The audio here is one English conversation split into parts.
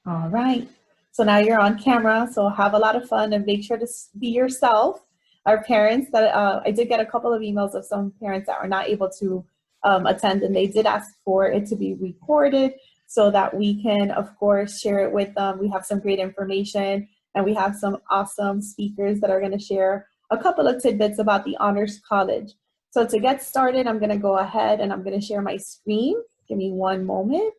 All right. So now you're on camera, so have a lot of fun and make sure to be yourself. Our parents that I did get a couple of emails of some parents that are not able to attend, and they did ask for it to be recorded so that we can, of course, share it with them. We have some great information, and we have some awesome speakers that are going to share a couple of tidbits about the Honors College. So to get started, I'm going to go ahead and I'm going to share my screen. Give me one moment.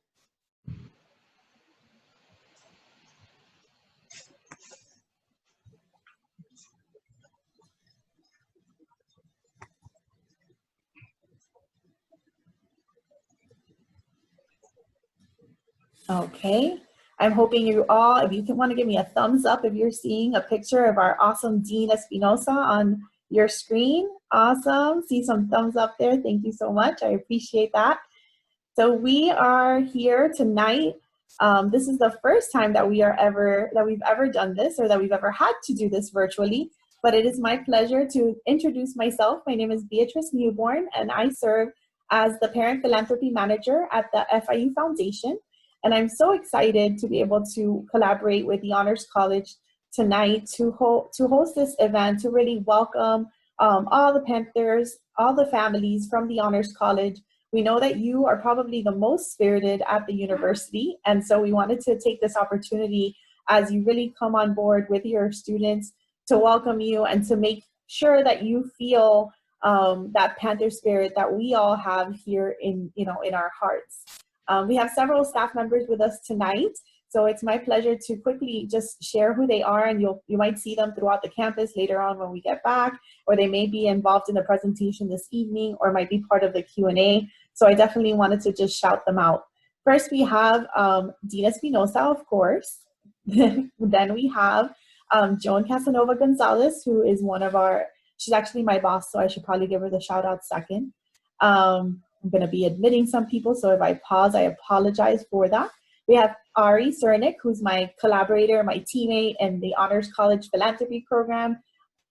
Okay, I'm hoping you all, if you can want to give me a thumbs up if you're seeing a picture of our awesome Dean Espinosa on your screen. Awesome, see some thumbs up there. Thank you so much, I appreciate that. So we are here tonight. This is the first time that we've ever done this, or that we've ever had to do this virtually, but it is my pleasure to introduce myself. My name is Beatrice Newborn, and I serve as the Parent Philanthropy Manager at the FIU Foundation. And I'm so excited to be able to collaborate with the Honors College tonight to host this event, to really welcome all the Panthers, all the families from the Honors College. We know that you are probably the most spirited at the university, and so we wanted to take this opportunity as you really come on board with your students to welcome you and to make sure that you feel that Panther spirit that we all have here in our hearts. We have several staff members with us tonight, so it's my pleasure to quickly just share who they are, and you might see them throughout the campus later on when we get back, or they may be involved in the presentation this evening, or might be part of the Q&A. So I definitely wanted to just shout them out. First, we have Dean Espinosa, of course. Then we have Joan Casanova Gonzalez, who is she's actually my boss, so I should probably give her the shout out second. I'm going to be admitting some people, so if I pause, I apologize for that. We have Ari Cernick, who's my collaborator, my teammate in the Honors College Philanthropy Program.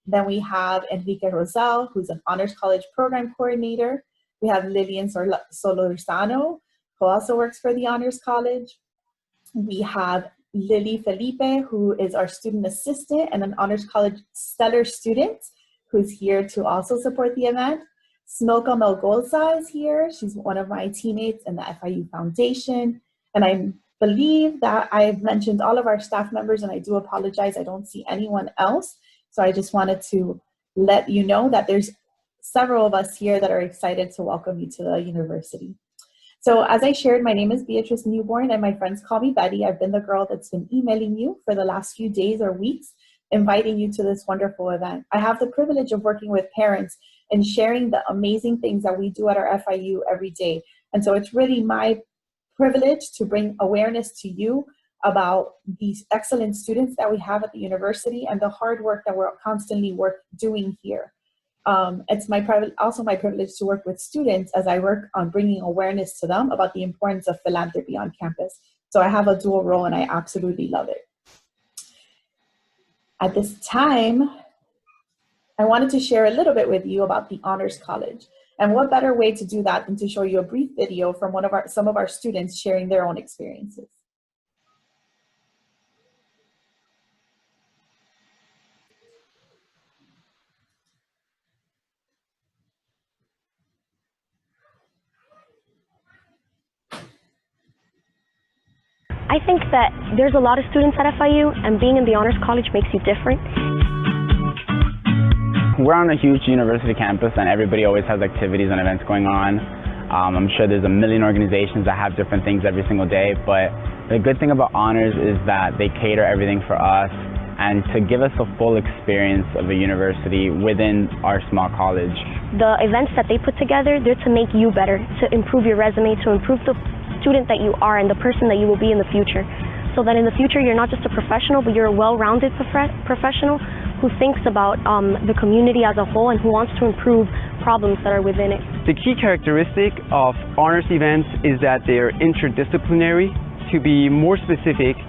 Then we have Enrique Rosell, who's an Honors College Program Coordinator. We have Lillian Solorzano, who also works for the Honors College. We have Lily Felipe, who is our student assistant and an Honors College Stellar student, who's here to also support the event. Smilka Melgoza is here. She's one of my teammates in the FIU Foundation. And I believe that I've mentioned all of our staff members, and I do apologize, I don't see anyone else. So I just wanted to let you know that there's several of us here that are excited to welcome you to the university. So as I shared, my name is Beatrice Newborn, and my friends call me Betty. I've been the girl that's been emailing you for the last few days or weeks, inviting you to this wonderful event. I have the privilege of working with parents and sharing the amazing things that we do at our FIU every day. And so it's really my privilege to bring awareness to you about these excellent students that we have at the university and the hard work that we're constantly doing here. It's also my privilege to work with students as I work on bringing awareness to them about the importance of philanthropy on campus. So I have a dual role, and I absolutely love it. At this time, I wanted to share a little bit with you about the Honors College. And what better way to do that than to show you a brief video from some of our students sharing their own experiences. I think that there's a lot of students at FIU, and being in the Honors College makes you different. We're on a huge university campus, and everybody always has activities and events going on. I'm sure there's a million organizations that have different things every single day, but the good thing about Honors is that they cater everything for us and to give us a full experience of a university within our small college. The events that they put together, they're to make you better, to improve your resume, to improve the student that you are and the person that you will be in the future. So that in the future you're not just a professional, but you're a well-rounded professional who thinks about the community as a whole and who wants to improve problems that are within it. The key characteristic of Honors events is that they are interdisciplinary. To be more specific,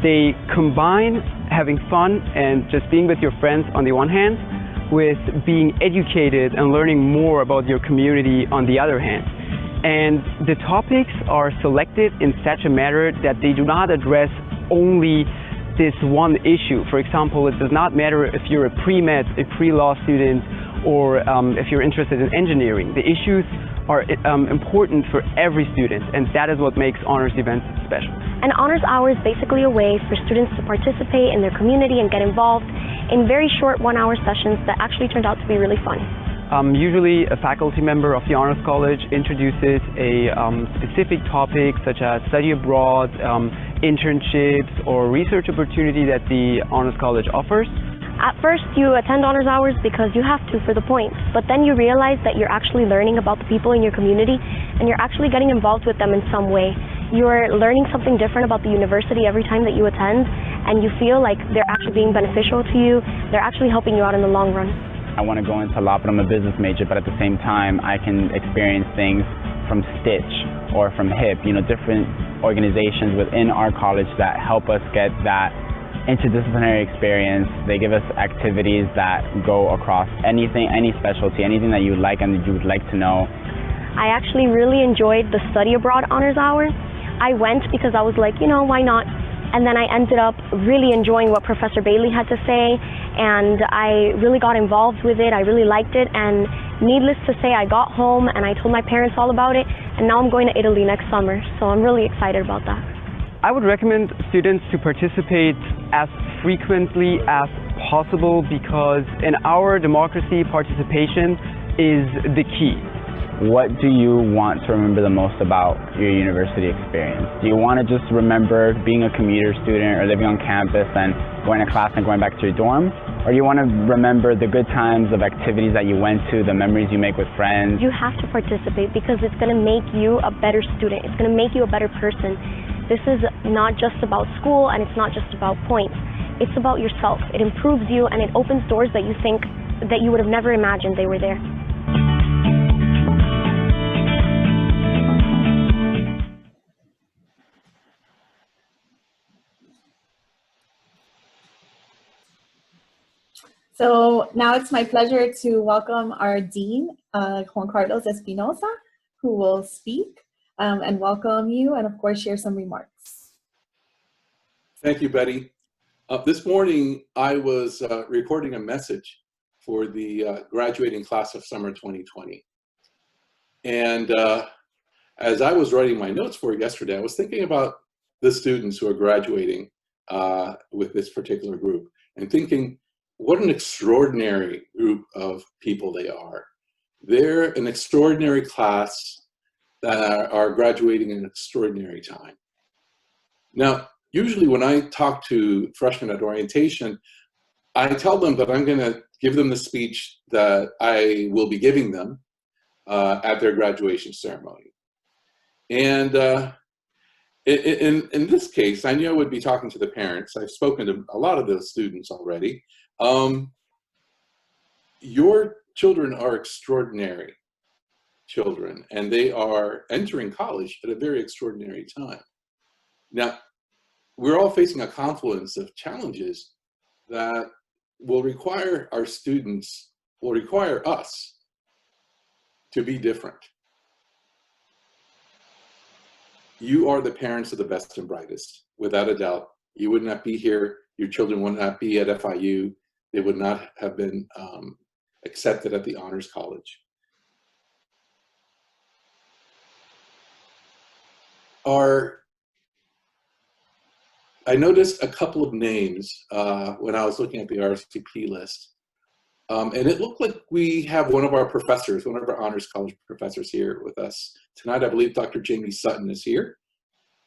they combine having fun and just being with your friends on the one hand, with being educated and learning more about your community on the other hand. And the topics are selected in such a manner that they do not address only this one issue. For example, it does not matter if you're a pre-med, a pre-law student, or if you're interested in engineering. The issues are important for every student, and that is what makes honors events special. An honors hour is basically a way for students to participate in their community and get involved in very short one-hour sessions that actually turned out to be really fun. Usually a faculty member of the Honors College introduces a specific topic such as study abroad, internships, or research opportunity that the Honors College offers. At first, you attend honors hours because you have to for the points, but then you realize that you're actually learning about the people in your community and you're actually getting involved with them in some way. You're learning something different about the university every time that you attend, and you feel like they're actually being beneficial to you, they're actually helping you out in the long run. I want to go into law, but I'm a business major, but at the same time, I can experience things from Stitch or from HIP, different organizations within our college that help us get that interdisciplinary experience. They give us activities that go across anything, any specialty, anything that you like and that you would like to know. I actually really enjoyed the study abroad honors hour. I went because I was like, why not? And then I ended up really enjoying what Professor Bailey had to say, and I really got involved with it. I really liked it, and needless to say, I got home and I told my parents all about it, and now I'm going to Italy next summer, so I'm really excited about that. I would recommend students to participate as frequently as possible because in our democracy, participation is the key. What do you want to remember the most about your university experience? Do you want to just remember being a commuter student or living on campus and going to class and going back to your dorm? Or do you want to remember the good times of activities that you went to, the memories you make with friends? You have to participate because it's going to make you a better student. It's going to make you a better person. This is not just about school and it's not just about points. It's about yourself. It improves you and it opens doors that you think that you would have never imagined they were there. So now it's my pleasure to welcome our Dean, Juan Carlos Espinosa, who will speak and welcome you and of course share some remarks. Thank you, Betty. This morning I was recording a message for the graduating class of summer 2020. And as I was writing my notes for it yesterday, I was thinking about the students who are graduating with this particular group and thinking, what an extraordinary group of people they are. They're an extraordinary class that are graduating in an extraordinary time. Now, usually when I talk to freshmen at orientation, I tell them that I'm going to give them the speech that I will be giving them at their graduation ceremony. And in this case, I knew I would be talking to the parents. I've spoken to a lot of those students already. Your children are extraordinary children, and they are entering college at a very extraordinary time. Now, we're all facing a confluence of challenges that will require our students, will require us to be different. You are the parents of the best and brightest, without a doubt. You would not be here, your children would not be at FIU, they would not have been accepted at the Honors College. I noticed a couple of names when I was looking at the RSVP list. And it looked like we have one of our professors, one of our Honors College professors here with us tonight. I believe Dr. Jamie Sutton is here.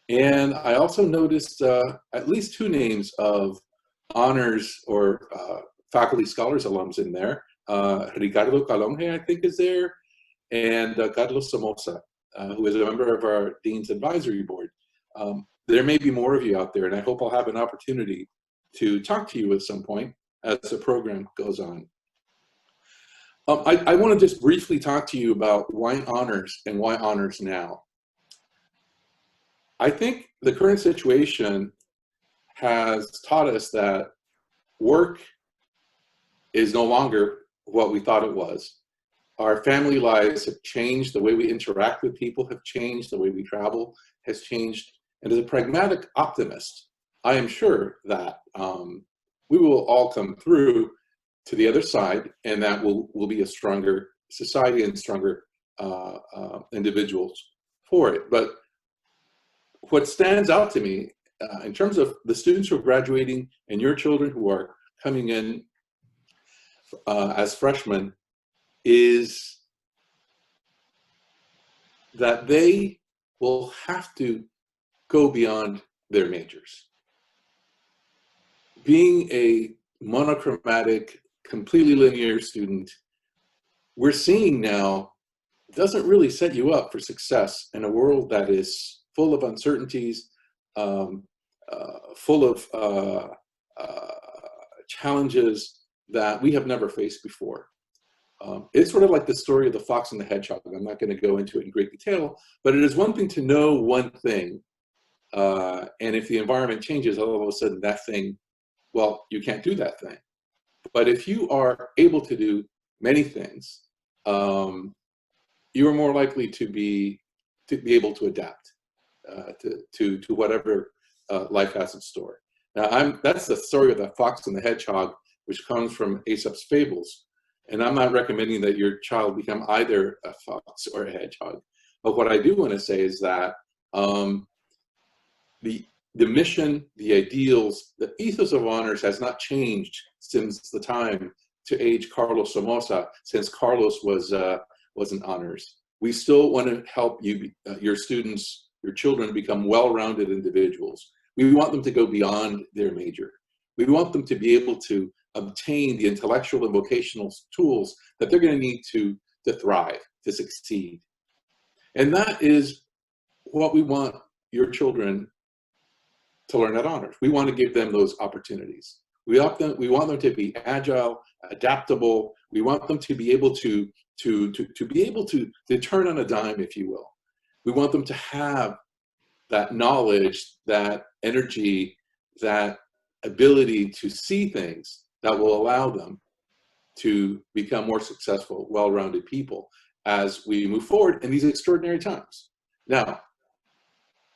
And I also noticed at least two names of honors or faculty scholars alums in there. Ricardo Calonge, I think, is there, and Carlos Somoza, who is a member of our Dean's Advisory Board. There may be more of you out there, and I hope I'll have an opportunity to talk to you at some point as the program goes on. I want to just briefly talk to you about why honors and why honors now. I think the current situation has taught us that work is no longer what we thought it was. Our family lives have changed, the way we interact with people have changed, the way we travel has changed. And as a pragmatic optimist, I am sure that we will all come through to the other side, and that will be a stronger society and stronger individuals for it. But what stands out to me in terms of the students who are graduating and your children who are coming in as freshmen is that they will have to go beyond their majors. Being a monochromatic, completely linear student, we're seeing now doesn't really set you up for success in a world that is full of uncertainties, full of challenges that we have never faced before. It's sort of like the story of the fox and the hedgehog. I'm not going to go into it in great detail, but it is one thing to know one thing, and if the environment changes, all of a sudden that thing, well, you can't do that thing. But if you are able to do many things, you are more likely to be able to adapt to whatever life has in store. Now, that's the story of the fox and the hedgehog, which comes from Aesop's fables. And I'm not recommending that your child become either a fox or a hedgehog. But what I do want to say is that the mission, the ideals, the ethos of honors has not changed since the time to age Carlos Somoza, since Carlos was in honors. We still want to help you, your students, your children become well-rounded individuals. We want them to go beyond their major. We want them to be able to obtain the intellectual and vocational tools that they're going to need to thrive, to succeed. And that is what we want your children to learn at honors. We want to give them those opportunities. We want them to be agile, adaptable. We want them to be able to turn on a dime, if you will. We want them to have that knowledge, that energy, that ability to see things that will allow them to become more successful, well-rounded people as we move forward in these extraordinary times. Now,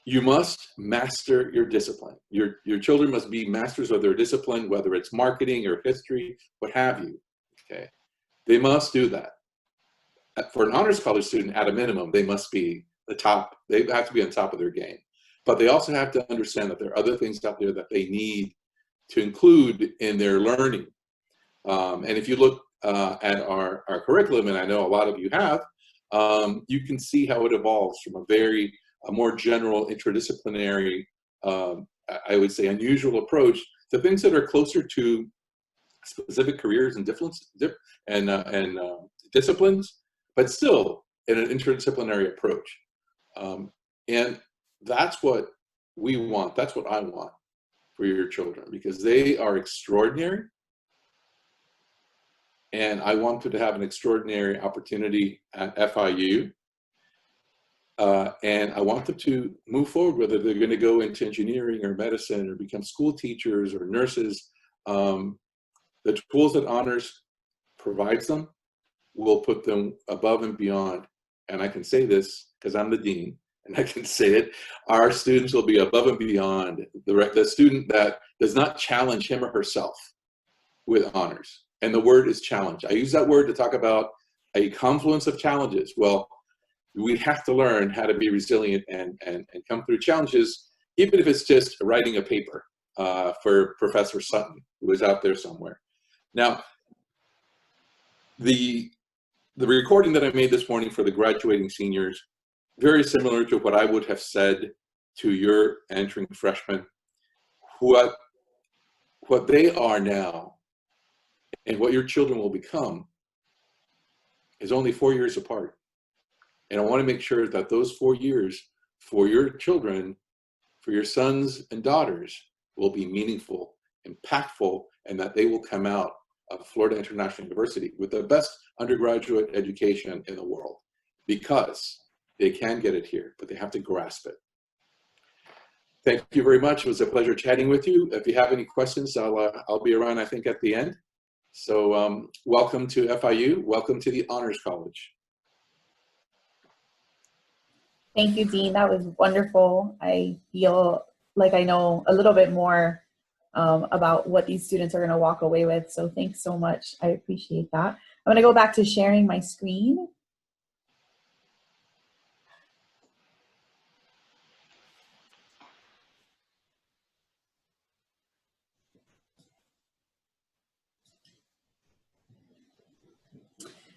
you must master your discipline. Your children must be masters of their discipline, whether it's marketing or history, what have you, okay? They must do that. For an honors college student, at a minimum, they must be the top. They have to be on top of their game. But they also have to understand that there are other things out there that they need to include in their learning. And if you look at our curriculum, and I know a lot of you have, you can see how it evolves from a more general interdisciplinary, I would say unusual approach to things that are closer to specific careers and disciplines, but still in an interdisciplinary approach. And that's what we want. That's what I want for your children, because they are extraordinary. And I want them to have an extraordinary opportunity at FIU. And I want them to move forward, whether they're going to go into engineering or medicine or become school teachers or nurses. The tools that honors provides them will put them above and beyond. And I can say this because I'm the dean, and I can say it. Our students will be above and beyond the student that does not challenge him or herself with honors. And the word is challenge. I use that word to talk about a confluence of challenges. Well, we have to learn how to be resilient and come through challenges, even if it's just writing a paper for Professor Sutton, who is out there somewhere. Now, the recording that I made this morning for the graduating seniors, very similar to what I would have said to your entering freshmen. What they are now and what your children will become is only 4 years apart. And I want to make sure that those 4 years for your children, for your sons and daughters, will be meaningful, impactful, and that they will come out of Florida International University with the best undergraduate education in the world, because they can get it here, but they have to grasp it. Thank you very much. It was a pleasure chatting with you. If you have any questions, I'll be around, I think, at the end. So welcome to FIU. Welcome to the Honors College. Thank you, Dean. That was wonderful. I feel like I know a little bit more about what these students are going to walk away with. So thanks so much. I appreciate that. I'm going to go back to sharing my screen.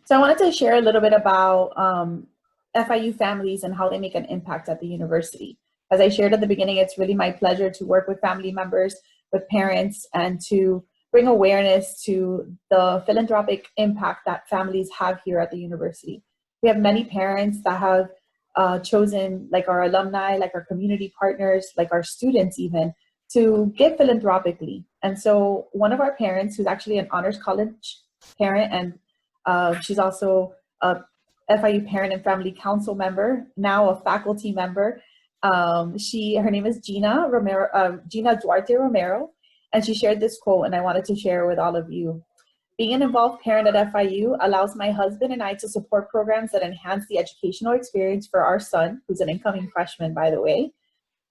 So I wanted to share a little bit about FIU families and how they make an impact at the university. As I shared at the beginning, it's really my pleasure to work with family members, with parents, and to bring awareness to the philanthropic impact that families have here at the university. We have many parents that have chosen, like our alumni, like our community partners, like our students even, to give philanthropically. And so one of our parents, who's actually an honors college parent, and she's also a FIU Parent and Family Council member, now a faculty member. Her name is Gina Duarte Romero, and she shared this quote, and I wanted to share with all of you. Being an involved parent at FIU allows my husband and I to support programs that enhance the educational experience for our son, who's an incoming freshman, by the way,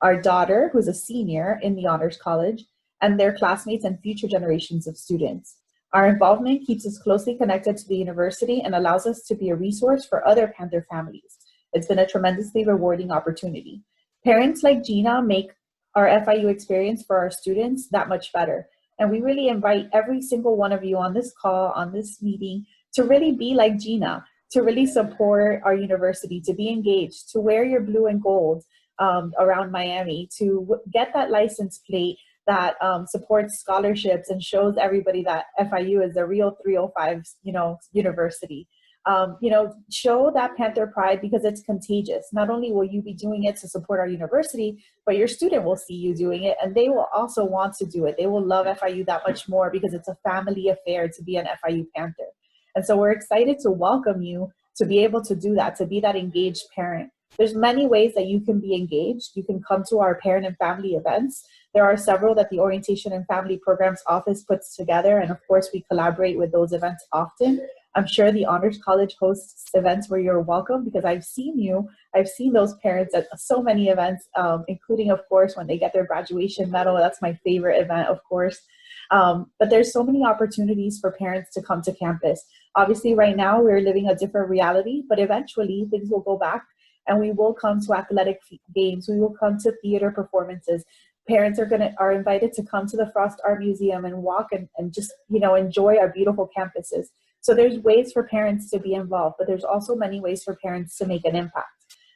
our daughter, who's a senior in the Honors College, and their classmates and future generations of students. Our involvement keeps us closely connected to the university and allows us to be a resource for other Panther families. It's been a tremendously rewarding opportunity. Parents like Gina make our FIU experience for our students that much better. And we really invite every single one of you on this call, on this meeting, to really be like Gina, to really support our university, to be engaged, to wear your blue and gold around Miami, to get that license plate that supports scholarships and shows everybody that FIU is the real 305, university. Show that Panther pride, because it's contagious. Not only will you be doing it to support our university, but your student will see you doing it, and they will also want to do it. They will love FIU that much more, because it's a family affair to be an FIU Panther. And so we're excited to welcome you to be able to do that, to be that engaged parent. There's many ways that you can be engaged. You can come to our parent and family events. There are several that the Orientation and Family Programs Office puts together, and of course we collaborate with those events often. I'm sure the Honors College hosts events where you're welcome, because I've seen those parents at so many events, including, of course, when they get their graduation medal. That's my favorite event, of course. But there's so many opportunities for parents to come to campus. Obviously, right now we're living a different reality, but eventually things will go back, and we will come to athletic games. We will come to theater performances. Parents are invited to come to the Frost Art Museum and walk and just, enjoy our beautiful campuses. So there's ways for parents to be involved, but there's also many ways for parents to make an impact.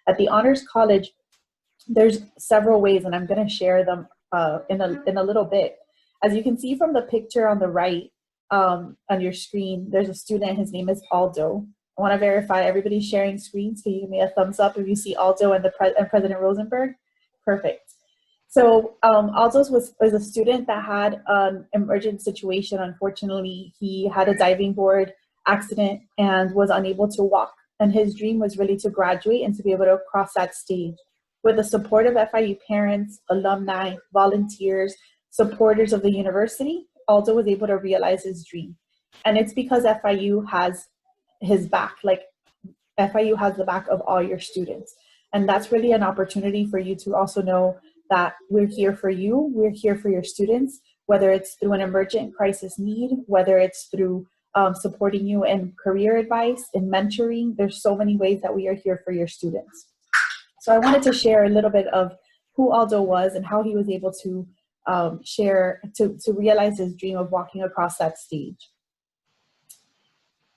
At the Honors College, there's several ways, and I'm going to share them in a little bit. As you can see from the picture on the right on your screen, there's a student. His name is Aldo. I want to verify everybody's sharing screens. Can you give me a thumbs up if you see Aldo and President Rosenberg? Perfect. So Aldo was a student that had an emergent situation. Unfortunately, he had a diving board accident and was unable to walk. And his dream was really to graduate and to be able to cross that stage. With the support of FIU parents, alumni, volunteers, supporters of the university, Aldo was able to realize his dream. And it's because FIU has his back, like FIU has the back of all your students. And that's really an opportunity for you to also know that we're here for you, we're here for your students, whether it's through an emergent crisis need, whether it's through supporting you in career advice, in mentoring. There's so many ways that we are here for your students. So I wanted to share a little bit of who Aldo was and how he was able to to realize his dream of walking across that stage.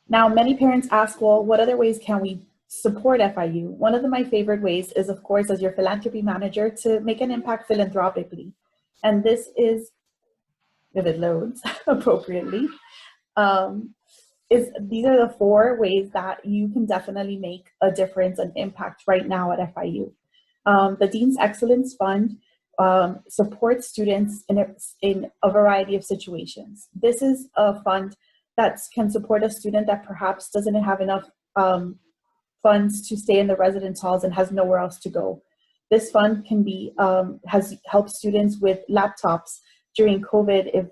Now, many parents ask, well, what other ways can we support FIU? One of my favorite ways is, of course, as your philanthropy manager, to make an impact philanthropically. And this is, if it loads appropriately, these are the 4 ways that you can definitely make a difference and impact right now at FIU. The Dean's Excellence Fund supports students in a variety of situations. This is a fund that can support a student that perhaps doesn't have enough funds to stay in the residence halls and has nowhere else to go. This fund can be has helped students with laptops during COVID. If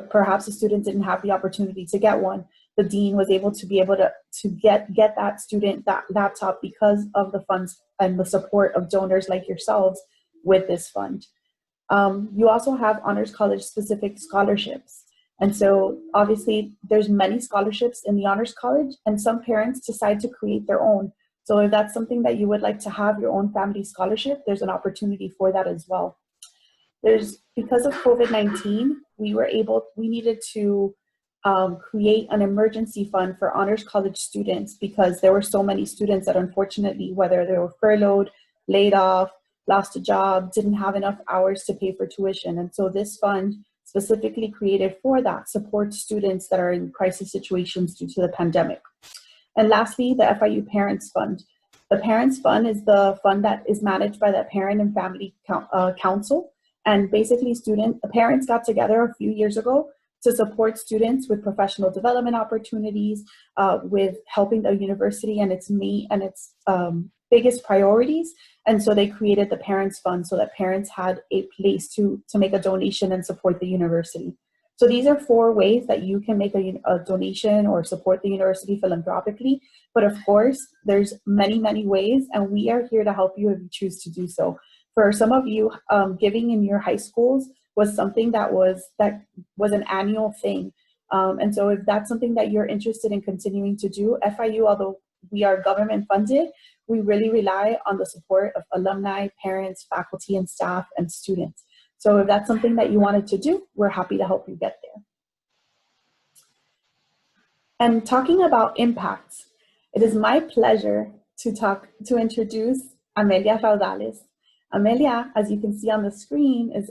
perhaps a student didn't have the opportunity to get one, the dean was able to get that student that laptop because of the funds and the support of donors like yourselves with this fund. You also have Honors College specific scholarships. And so obviously there's many scholarships in the Honors College, and some parents decide to create their own. So if that's something that you would like to have your own family scholarship, there's an opportunity for that as well. Because of COVID-19, we needed to create an emergency fund for Honors College students, because there were so many students that unfortunately, whether they were furloughed, laid off, lost a job, didn't have enough hours to pay for tuition. And so this fund specifically created for that supports students that are in crisis situations due to the pandemic. And lastly, the FIU Parents Fund. The Parents Fund is the fund that is managed by the Parent and Family Council. And basically parents got together a few years ago to support students with professional development opportunities, with helping the university and its biggest priorities. And so they created the Parents Fund so that parents had a place to make a donation and support the university. So these are 4 ways that you can make a donation or support the university philanthropically. But of course, there's many, many ways, and we are here to help you if you choose to do so. For some of you, giving in your high schools was something that was an annual thing. And so if that's something that you're interested in continuing to do, FIU, although we are government funded, we really rely on the support of alumni, parents, faculty, and staff, and students. So if that's something that you wanted to do, we're happy to help you get there. And talking about impacts, it is my pleasure to introduce Amelia Raudales. Amelia, as you can see on the screen, is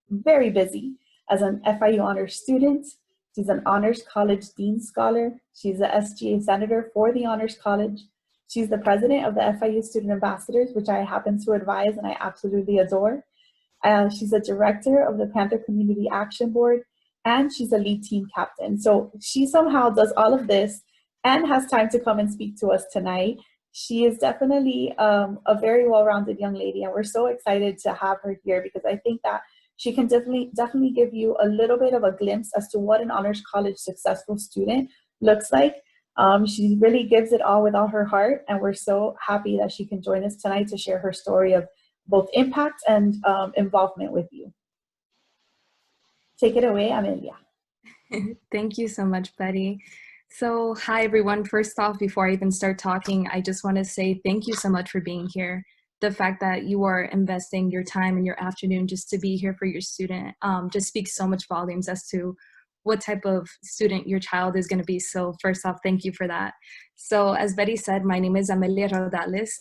very busy as an FIU Honors student. She's an Honors College Dean Scholar. She's a SGA Senator for the Honors College. She's the president of the FIU Student Ambassadors, which I happen to advise and I absolutely adore. She's a director of the Panther Community Action Board, and she's a lead team captain. So she somehow does all of this and has time to come and speak to us tonight. She is definitely a very well-rounded young lady, and we're so excited to have her here because I think that she can definitely give you a little bit of a glimpse as to what an Honors College successful student looks like. She really gives it all with all her heart, and we're so happy that she can join us tonight to share her story of both impact and involvement with you. Take it away, Amelia. Thank you so much, Betty. So hi, everyone. First off, before I even start talking, I just want to say thank you so much for being here. The fact that you are investing your time and your afternoon just to be here for your student just speaks so much volumes as to what type of student your child is going to be. So first off, thank you for that. So as Betty said, my name is Amelia Raudales.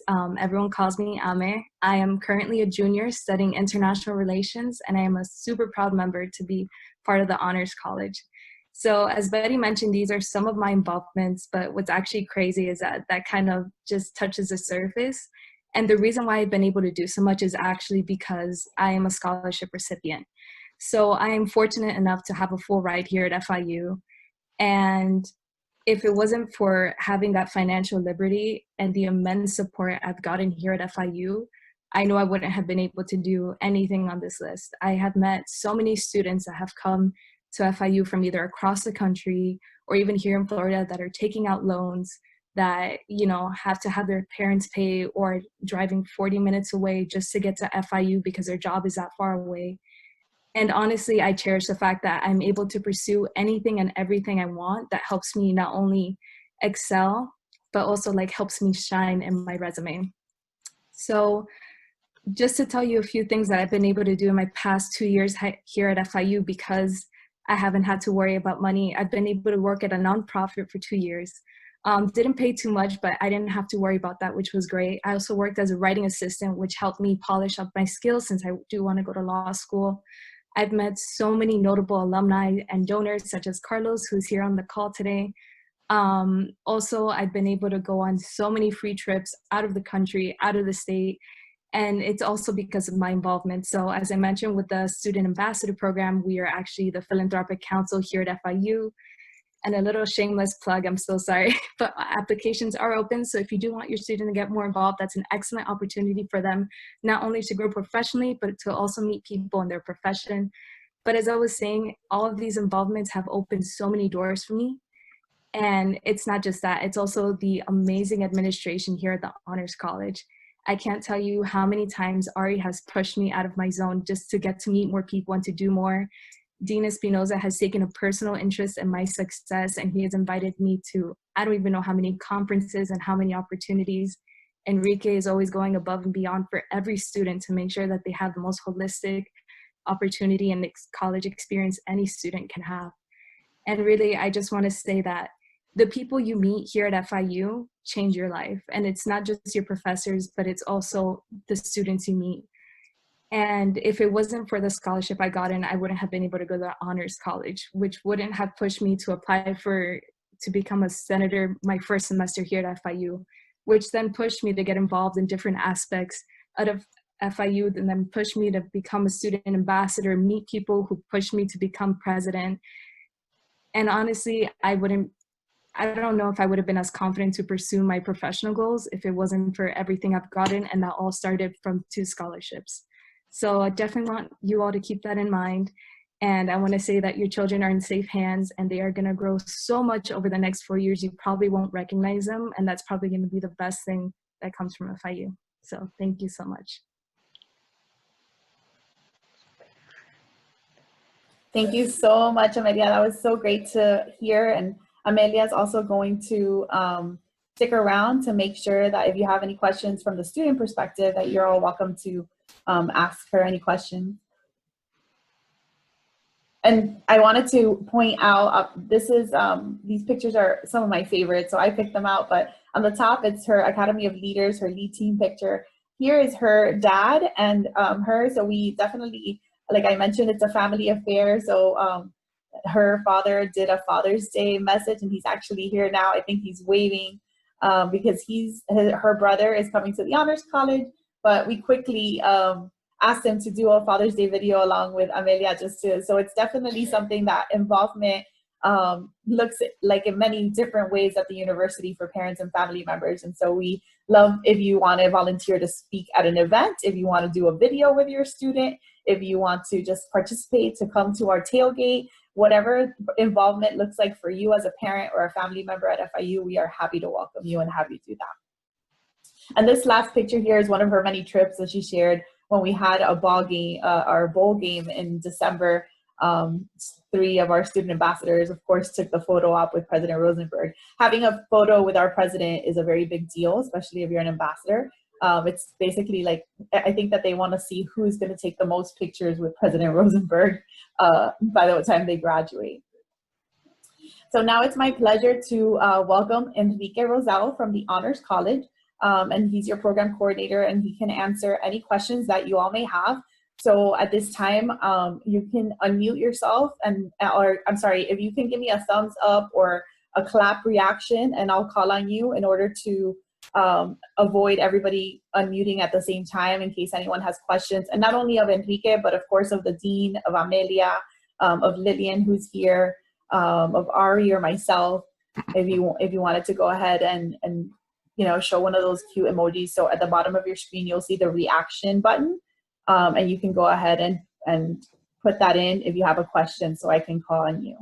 Everyone calls me Ame. I am currently a junior studying international relations, and I am a super proud member to be part of the Honors College. So as Betty mentioned, these are some of my involvements, but what's actually crazy is that kind of just touches the surface. And the reason why I've been able to do so much is actually because I am a scholarship recipient. So I am fortunate enough to have a full ride here at FIU. And if it wasn't for having that financial liberty and the immense support I've gotten here at FIU, I know I wouldn't have been able to do anything on this list. I have met so many students that have come to FIU from either across the country or even here in Florida that are taking out loans that, you know, have to have their parents pay or driving 40 minutes away just to get to FIU because their job is that far away. And honestly, I cherish the fact that I'm able to pursue anything and everything I want that helps me not only excel, but also like helps me shine in my resume. So just to tell you a few things that I've been able to do in my past 2 years here at FIU, because I haven't had to worry about money. I've been able to work at a nonprofit for 2 years. Didn't pay too much, but I didn't have to worry about that, which was great. I also worked as a writing assistant, which helped me polish up my skills since I do want to go to law school. I've met so many notable alumni and donors, such as Carlos, who's here on the call today. Also, I've been able to go on so many free trips out of the country, out of the state, and it's also because of my involvement. So as I mentioned with the Student Ambassador Program, we are actually the Philanthropic Council here at FIU. And a little shameless plug, I'm so sorry, but applications are open. So if you do want your student to get more involved, that's an excellent opportunity for them, not only to grow professionally, but to also meet people in their profession. But as I was saying, all of these involvements have opened so many doors for me. And it's not just that, it's also the amazing administration here at the Honors College. I can't tell you how many times Ari has pushed me out of my zone just to get to meet more people and to do more. Dean Espinoza has taken a personal interest in my success, and he has invited me to, I don't even know how many conferences and how many opportunities. Enrique is always going above and beyond for every student to make sure that they have the most holistic opportunity and college experience any student can have. And really, I just want to say that the people you meet here at FIU change your life. And it's not just your professors, but it's also the students you meet. And if it wasn't for the scholarship I got in, I wouldn't have been able to go to honors college, which wouldn't have pushed me to apply to become a senator my first semester here at FIU, which then pushed me to get involved in different aspects out of FIU, and then pushed me to become a student ambassador, meet people who pushed me to become president. And honestly, I don't know if I would have been as confident to pursue my professional goals if it wasn't for everything I've gotten, and that all started from 2 scholarships. So I definitely want you all to keep that in mind. And I want to say that your children are in safe hands, and they are going to grow so much over the next 4 years, you probably won't recognize them. And that's probably going to be the best thing that comes from FIU. So thank you so much. Thank you so much, Amelia. That was so great to hear. And Amelia is also going to stick around to make sure that if you have any questions from the student perspective, that you're all welcome to ask her any questions. And I wanted to point out, these pictures are some of my favorites, so I picked them out, but on the top, it's her Academy of Leaders, her lead team picture. Here is her dad and her, so we definitely, like I mentioned, it's a family affair, so her father did a Father's Day message, and he's actually here now. I think he's waving because her brother is coming to the Honors College, but we quickly asked him to do a Father's Day video along with Amelia, so it's definitely something that involvement looks like in many different ways at the university for parents and family members. And so we love if you want to volunteer to speak at an event, if you want to do a video with your student, if you want to just participate, to come to our tailgate, whatever involvement looks like for you as a parent or a family member at FIU, we are happy to welcome you and have you do that. And this last picture here is one of her many trips that she shared when we had a ball game, our bowl game in December. 3 of our student ambassadors, of course, took the photo op with President Rosenberg. Having a photo with our president is a very big deal, especially if you're an ambassador. It's basically like, I think that they want to see who's going to take the most pictures with President Rosenberg by the time they graduate. So now it's my pleasure to welcome Enrique Rosell from the Honors College. And he's your program coordinator, and he can answer any questions that you all may have. So at this time, you can unmute yourself, or I'm sorry, if you can give me a thumbs up or a clap reaction, and I'll call on you in order to avoid everybody unmuting at the same time in case anyone has questions. And not only of Enrique, but of course of the dean, of Amelia, of Lillian, who's here, of Ari or myself, if you wanted to go ahead and show one of those cute emojis. So at the bottom of your screen, you'll see the reaction button. And you can go ahead and put that in if you have a question, so I can call on you.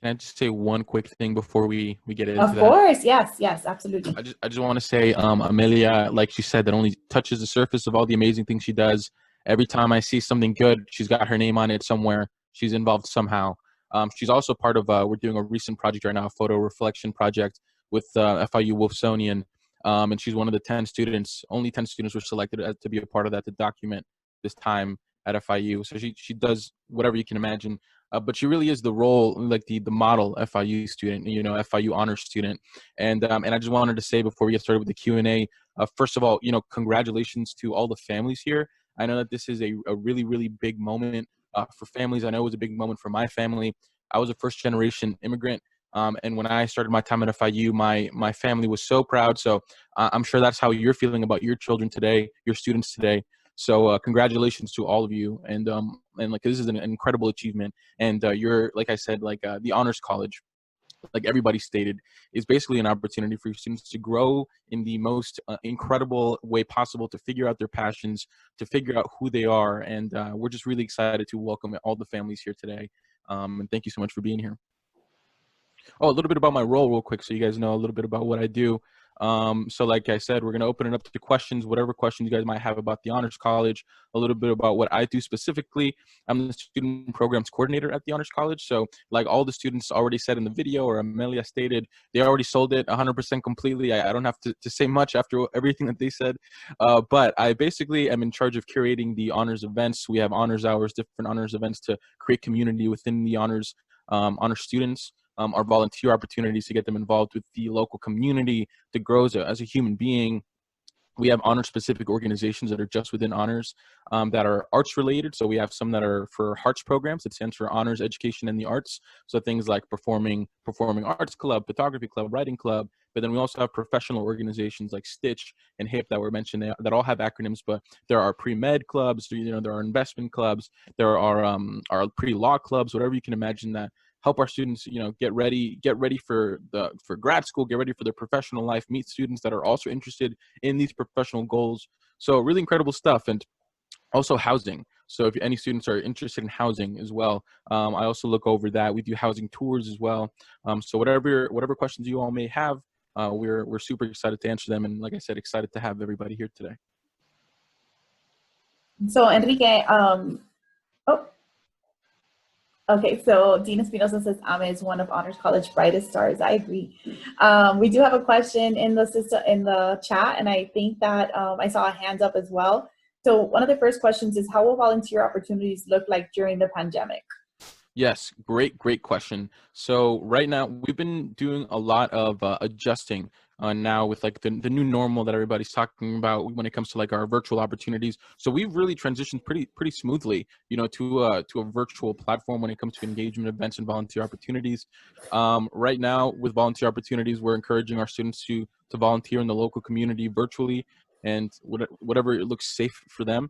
Can I just say one quick thing before we get into that? Of course, yes, absolutely. I just want to say, Amelia, like she said, that only touches the surface of all the amazing things she does. Every time I see something good, she's got her name on it somewhere. She's involved somehow. She's also part of, we're doing a recent project right now, a photo reflection project with FIU Wolfsonian. And she's one of the 10 students, only 10 students were selected to be a part of that, to document this time at FIU. So she does whatever you can imagine, but she really is the role, like the model FIU student, FIU honors student. And I just wanted to say before we get started with the Q&A, first of all, congratulations to all the families here. I know that this is a really, really big moment for families. I know it was a big moment for my family. I was a first generation immigrant. And when I started my time at FIU, my family was so proud. So I'm sure that's how you're feeling about your children today, your students today. So congratulations to all of you. And like, this is an incredible achievement. And you're, like I said, like the Honors College, like everybody stated, is basically an opportunity for your students to grow in the most incredible way possible, to figure out their passions, to figure out who they are. And we're just really excited to welcome all the families here today. And thank you so much for being here. Oh, a little bit about my role real quick, so you guys know a little bit about what I do. So like I said, we're going to open it up to questions, whatever questions you guys might have about the Honors College, a little bit about what I do specifically. I'm the student programs coordinator at the Honors College. So like all the students already said in the video, or Amelia stated, they already sold it 100% completely. I don't have to say much after everything that they said. But I basically am in charge of curating the honors events. We have honors hours, different honors events to create community within the honors students. Our volunteer opportunities to get them involved with the local community, to grow as a human being. We have honor-specific organizations that are just within honors that are arts-related. So we have some that are for HEARTS programs. That stands for Honors, Education, and the Arts. So things like performing arts club, photography club, writing club. But then we also have professional organizations like Stitch and HIP that were mentioned. That all have acronyms, but there are pre-med clubs. There are investment clubs. There are pre-law clubs. Whatever you can imagine that help our students, get ready for grad school, get ready for their professional life, meet students that are also interested in these professional goals. So really incredible stuff. And also housing. So if any students are interested in housing as well, I also look over that. We do housing tours as well. So whatever questions you all may have, we're super excited to answer them. And like I said, excited to have everybody here today. So Enrique, okay, so Dean Espinosa says AME is one of Honors College brightest stars. I agree. We do have a question in the chat, and I think that I saw a hand up as well. So one of the first questions is, how will volunteer opportunities look like during the pandemic? Yes, great question. So right now we've been doing a lot of adjusting now with like the new normal that everybody's talking about when it comes to like our virtual opportunities. So we've really transitioned pretty smoothly, to a virtual platform when it comes to engagement events and volunteer opportunities. Right now with volunteer opportunities, we're encouraging our students to volunteer in the local community virtually and whatever it looks safe for them.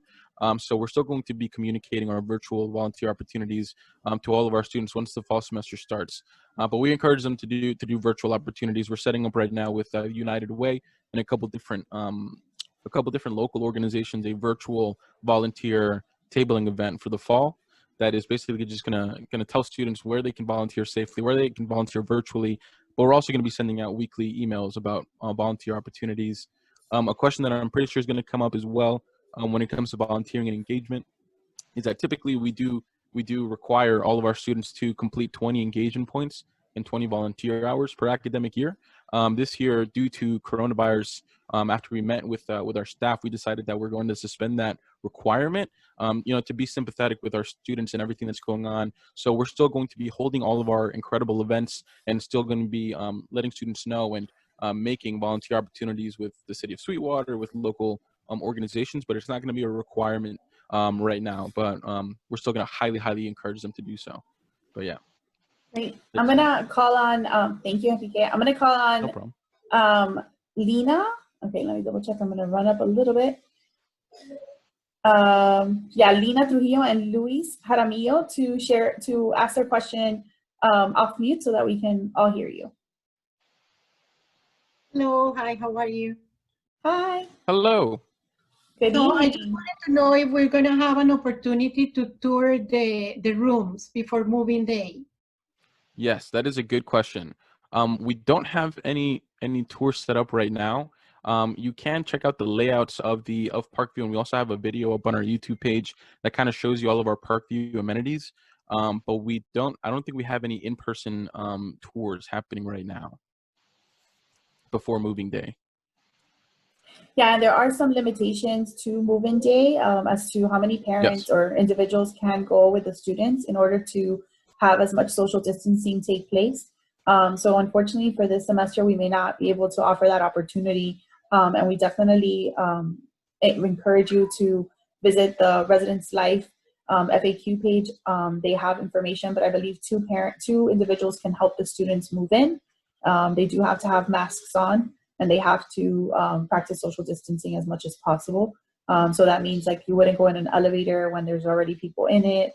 So we're still going to be communicating our virtual volunteer opportunities to all of our students once the fall semester starts. But we encourage them to do virtual opportunities. We're setting up right now with United Way and a couple different local organizations, a virtual volunteer tabling event for the fall that is basically just gonna tell students where they can volunteer safely, where they can volunteer virtually. But we're also going to be sending out weekly emails about volunteer opportunities. A question that I'm pretty sure is going to come up as well when it comes to volunteering and engagement is that typically we do require all of our students to complete 20 engagement points and 20 volunteer hours per academic year. This year, due to coronavirus, after we met with our staff, we decided that we're going to suspend that requirement, to be sympathetic with our students and everything that's going on. So we're still going to be holding all of our incredible events and still going to be letting students know and making volunteer opportunities with the city of Sweetwater, with local organizations, but it's not going to be a requirement right now. But we're still going to highly encourage them to do so. But yeah. Great. I'm going to call on, thank you, Enrique. I'm going to call on No problem. Lina. Okay, let me double check. I'm going to run up a little bit. Yeah, Lina Trujillo and Luis Jaramillo to ask their question off mute so that we can all hear you. Hello, hi, how are you? Hi. Hello. Good So I evening. just wanted to know if we're going to have an opportunity to tour the rooms before moving day. Yes, that is a good question. We don't have any tours set up right now. You can check out the layouts of Parkview, and we also have a video up on our YouTube page that kind of shows you all of our Parkview amenities. But I don't think we have any in-person tours happening right now before moving day. Yeah, and there are some limitations to move-in day as to how many parents or individuals can go with the students in order to have as much social distancing take place. So unfortunately for this semester, we may not be able to offer that opportunity. And we definitely encourage you to visit the Residence Life FAQ page. They have information, but I believe two individuals can help the students move in. They do have to have masks on, and they have to practice social distancing as much as possible. So that means like you wouldn't go in an elevator when there's already people in it.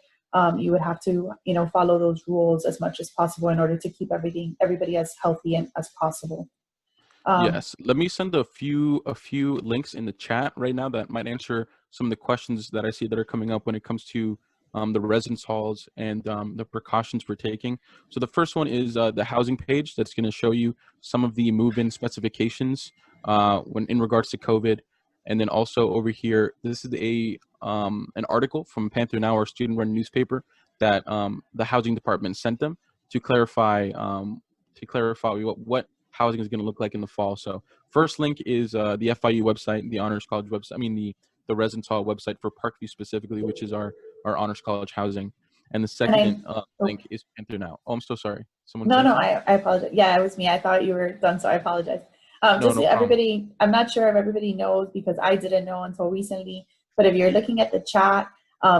You would have to, follow those rules as much as possible in order to keep everybody as healthy as possible. Yes, let me send a few links in the chat right now that might answer some of the questions that I see that are coming up when it comes to the residence halls, and the precautions we're taking. So the first one is the housing page that's going to show you some of the move-in specifications when in regards to COVID. And then also over here, this is an article from Panther Now, our student-run newspaper, that the housing department sent them to clarify what housing is going to look like in the fall. So first link is the FIU website, the Honors College website. I mean the residence hall website for Parkview specifically, which is our Honors College housing. And the second link is Panther Now. Oh, I'm so sorry. No, I apologize. Yeah, it was me. I thought you were done, so I apologize. Just so everybody, I'm not sure if everybody knows because I didn't know until recently, but if you're looking at the chat,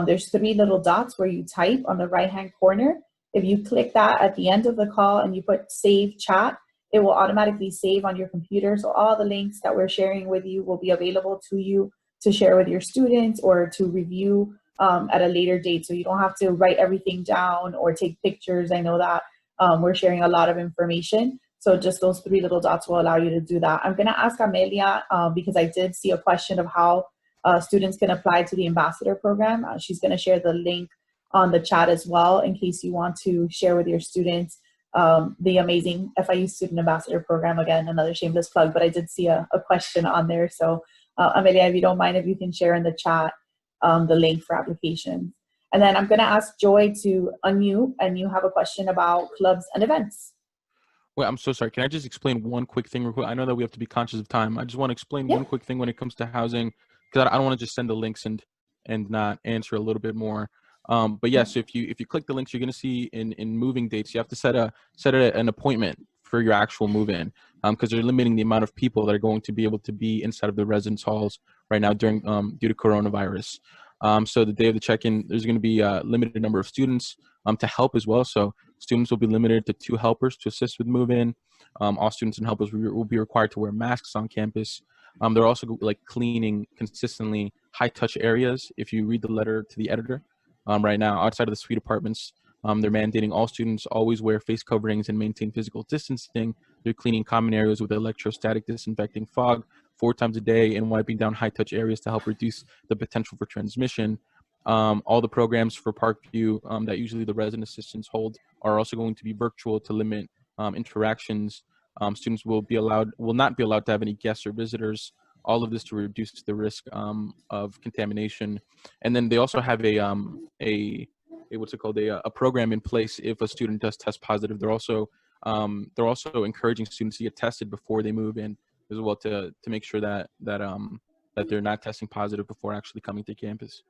there's 3 little dots where you type on the right-hand corner. If you click that at the end of the call and you put save chat, it will automatically save on your computer. So all the links that we're sharing with you will be available to you to share with your students or to review at a later date. So you don't have to write everything down or take pictures. I know that we're sharing a lot of information. So just those 3 little dots will allow you to do that. I'm gonna ask Amelia, because I did see a question of how students can apply to the ambassador program. She's gonna share the link on the chat as well in case you want to share with your students the amazing FIU Student Ambassador Program. Again, another shameless plug, but I did see a question on there. So Amelia, if you don't mind, if you can share in the chat the link for applications. And then I'm gonna ask Joy to unmute, and you have a question about clubs and events. Wait, I'm so sorry. Can I just explain one quick thing real quick? I know that we have to be conscious of time. I just want to explain one quick thing when it comes to housing, because I don't want to just send the links and not answer a little bit more. But yeah, so if you click the links, you're going to see in moving dates, you have to set an appointment for your actual move-in, because they're limiting the amount of people that are going to be able to be inside of the residence halls right now during due to coronavirus. So the day of the check-in, there's going to be a limited number of students to help as well. So students will be limited to 2 helpers to assist with move-in. All students and helpers will be required to wear masks on campus. They're also cleaning consistently high-touch areas. If you read the letter to the editor, right now outside of the suite apartments, they're mandating all students always wear face coverings and maintain physical distancing. They're cleaning common areas with electrostatic disinfecting fog 4 times a day and wiping down high-touch areas to help reduce the potential for transmission. All the programs for Parkview that usually the resident assistants hold are also going to be virtual to limit interactions. Students will not be allowed to have any guests or visitors. All of this to reduce the risk of contamination. And then they also have a program in place if a student does test positive. They're also encouraging students to get tested before they move in as well to make sure that they're not testing positive before actually coming to campus.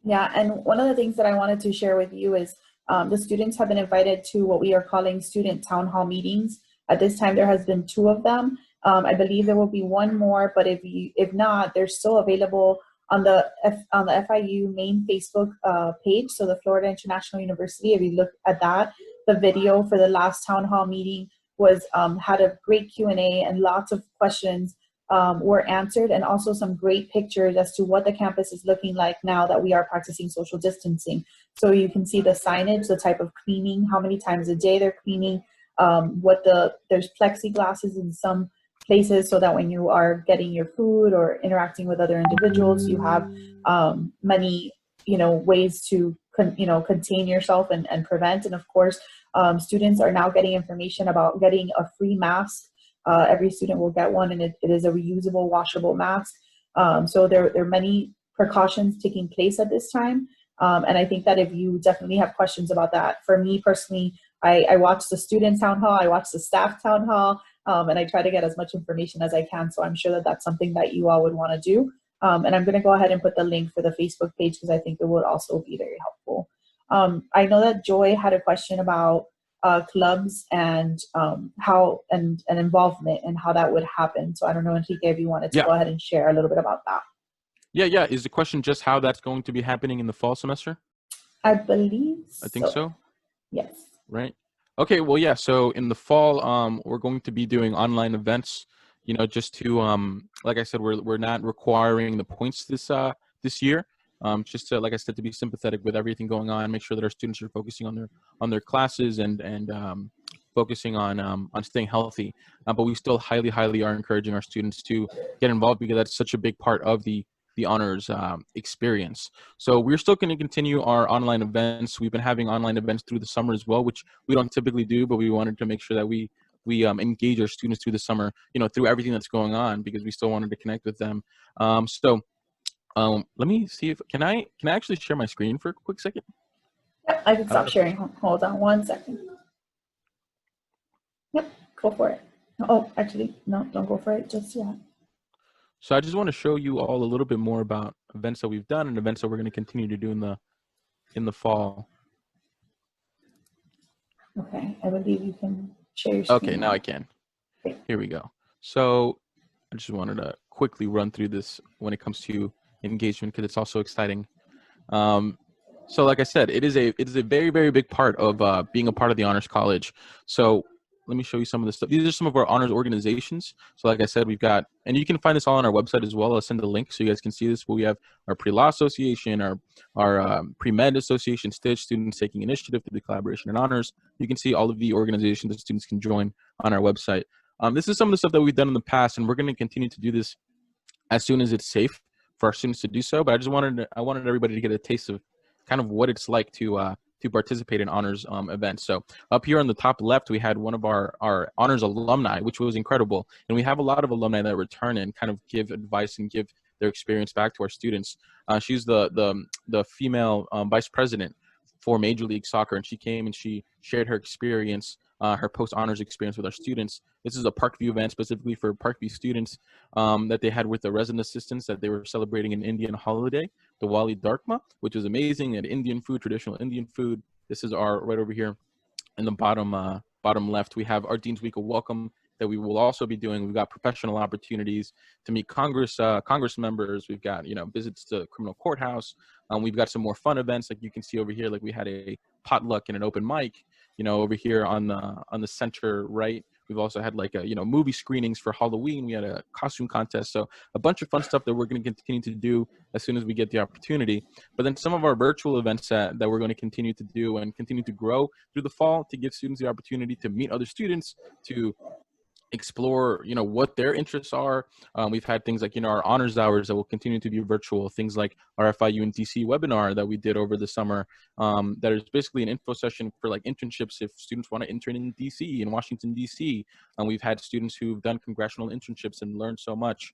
Yeah, and one of the things that I wanted to share with you is the students have been invited to what we are calling student town hall meetings. At this time, there has been 2 of them. I believe there will be 1 more, but if not, they're still available on the FIU main Facebook page. So the Florida International University, if you look at that, the video for the last town hall meeting was had a great Q&A and lots of questions were answered, and also some great pictures as to what the campus is looking like now that we are practicing social distancing. So you can see the signage, the type of cleaning, how many times a day they're cleaning, there's plexiglasses in some places so that when you are getting your food or interacting with other individuals, you have many ways to contain yourself and prevent. And of course, students are now getting information about getting a free mask. Every student will get one, and it is a reusable, washable mask. So there are many precautions taking place at this time. And I think that if you definitely have questions about that, for me personally, I watch the student town hall, I watch the staff town hall, and I try to get as much information as I can. So I'm sure that that's something that you all would want to do. And I'm going to go ahead and put the link for the Facebook page because I think it would also be very helpful. I know that Joy had a question about clubs and how and involvement and how that would happen. So I don't know, Enrique, if you wanted to go ahead and share a little bit about that. Yeah. Is the question just how that's going to be happening in the fall semester? I believe I think so. Yes. Right. Okay. Well, yeah. So in the fall, we're going to be doing online events. Just to like I said, we're not requiring the points this year. Just to, like I said, to be sympathetic with everything going on, make sure that our students are focusing on their classes and focusing on staying healthy. But we still highly are encouraging our students to get involved because that's such a big part of the the honors experience. So we're still going to continue our online events. We've been having online events through the summer as well, which we don't typically do, but we wanted to make sure that we engage our students through the summer, through everything that's going on, because we still wanted to connect with them. Let me see if can I actually share my screen for a quick second? Yep, I can stop sharing. Hold on one second. Yep, go for it. Oh, actually, no, don't go for it just yet. So I just want to show you all a little bit more about events that we've done and events that we're going to continue to do in the fall. Okay, I believe you can share your screen. Okay, now I can. Okay. Here we go. So I just wanted to quickly run through this when it comes to engagement, because it's also exciting. So like I said, it is a very, very big part of being a part of the Honors College. So let me show you some of the stuff. These are some of our honors organizations. So like I said, we've got, and you can find this all on our website as well. I'll send the link so you guys can see this. But we have our Pre-Law Association, our Pre-Med Association, STITCH, Students Taking Initiative through the Collaboration and Honors. You can see all of the organizations that students can join on our website. This is some of the stuff that we've done in the past, and we're going to continue to do this as soon as it's safe for our students to do so. But I wanted everybody to get a taste of kind of what it's like to participate in honors events. So up here on the top left, we had one of our honors alumni, which was incredible. And we have a lot of alumni that return and kind of give advice and give their experience back to our students. She's the female vice president for Major League Soccer, and she came and she shared her experience, her post-honors experience with our students. This is a Parkview event specifically for Parkview students that they had with the resident assistants that they were celebrating an Indian holiday, the Wali Darkma, which was amazing. They had Indian food, traditional Indian food. This is our, right over here in the bottom left, we have our Dean's Week of Welcome that we will also be doing. We've got professional opportunities to meet Congress members. We've got, visits to criminal courthouse. We've got some more fun events, like you can see over here. Like we had a potluck and an open mic, over here on the center right. We've also had movie screenings for Halloween. We had a costume contest. So a bunch of fun stuff that we're going to continue to do as soon as we get the opportunity. But then some of our virtual events that we're going to continue to do and continue to grow through the fall to give students the opportunity to meet other students, to explore, what their interests are. We've had things like, our honors hours that will continue to be virtual, things like our FIU in DC webinar that we did over the summer, that is basically an info session for internships if students want to intern in DC, in Washington, DC. We've had students who've done congressional internships and learned so much.